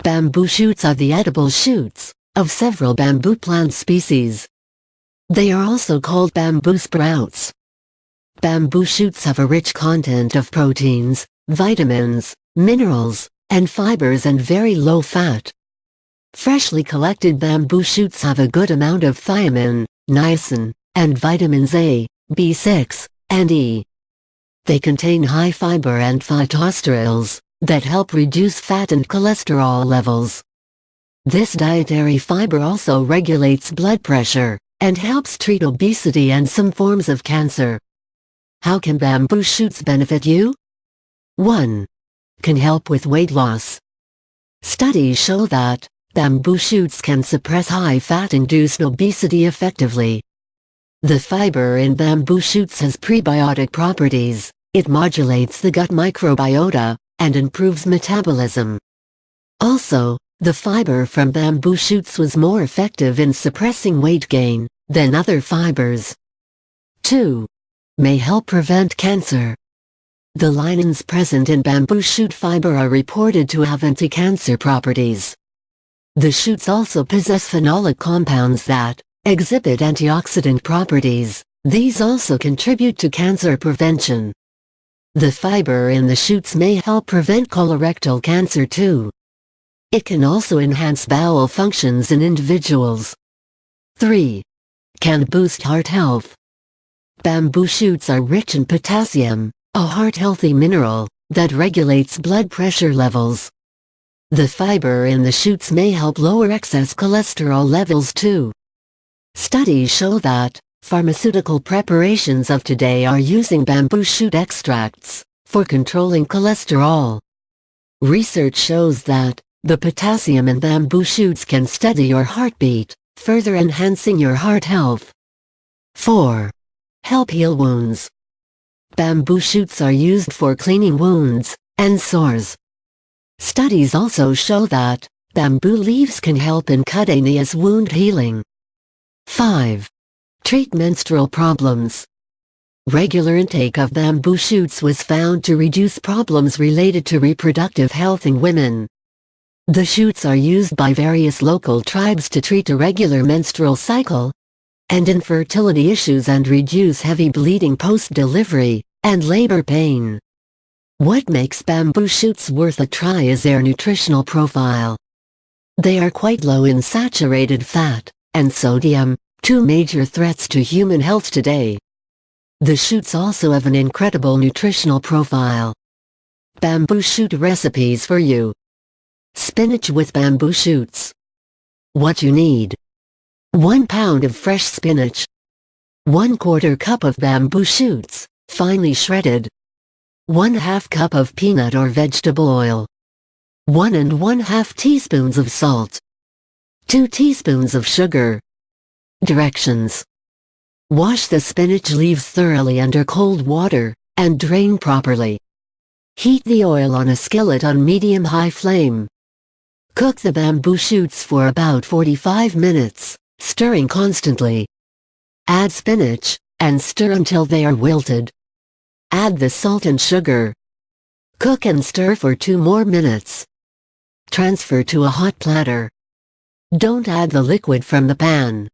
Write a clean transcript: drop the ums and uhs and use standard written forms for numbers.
Bamboo shoots are the edible shoots of several bamboo plant species. They are also called bamboo sprouts. Bamboo shoots have a rich content of proteins, vitamins, minerals, and fibers and very low fat. Freshly collected bamboo shoots have a good amount of thiamine, niacin, and vitamins A, B6, and E. They contain high fiber and phytosterols that help reduce fat and cholesterol levels. This dietary fiber also regulates blood pressure and helps treat obesity and some forms of cancer. How can bamboo shoots benefit you? 1. Can help with weight loss. Studies show that bamboo shoots can suppress high fat-induced obesity effectively. The fiber in bamboo shoots has prebiotic properties. It modulates the gut microbiota and improves metabolism. Also, the fiber from bamboo shoots was more effective in suppressing weight gain than other fibers. 2. May help prevent cancer. The lignans present in bamboo shoot fiber are reported to have anti-cancer properties. The shoots also possess phenolic compounds that exhibit antioxidant properties. These also contribute to cancer prevention. The fiber in the shoots may help prevent colorectal cancer too. It can also enhance bowel functions in individuals. 3. Can boost heart health. Bamboo shoots are rich in potassium, a heart-healthy mineral that regulates blood pressure levels. The fiber in the shoots may help lower excess cholesterol levels too. Studies show that pharmaceutical preparations of today are using bamboo shoot extracts for controlling cholesterol. Research shows that the potassium in bamboo shoots can steady your heartbeat, further enhancing your heart health. 4. Help heal wounds. Bamboo shoots are used for cleaning wounds and sores. Studies also show that bamboo leaves can help in cutaneous wound healing. 5. Treat menstrual problems. Regular intake of bamboo shoots was found to reduce problems related to reproductive health in women. The shoots are used by various local tribes to treat irregular menstrual cycle and infertility issues and reduce heavy bleeding post-delivery and labor pain. What makes bamboo shoots worth a try is their nutritional profile. They are quite low in saturated fat and sodium, two major threats to human health today. The shoots also have an incredible nutritional profile. Bamboo shoot recipes for you. Spinach with bamboo shoots. What you need: 1 pound of fresh spinach, 1/4 cup of bamboo shoots, finely shredded, 1/2 cup of peanut or vegetable oil, 1 1/2 teaspoons of salt, 2 teaspoons of sugar. Directions: wash the spinach leaves thoroughly under cold water and drain properly. Heat the oil on a skillet on medium-high flame. Cook the bamboo shoots for about 45 minutes, stirring constantly. Add spinach, and stir until they are wilted. Add the salt and sugar. Cook and stir for 2 more minutes. Transfer to a hot platter. Don't add the liquid from the pan.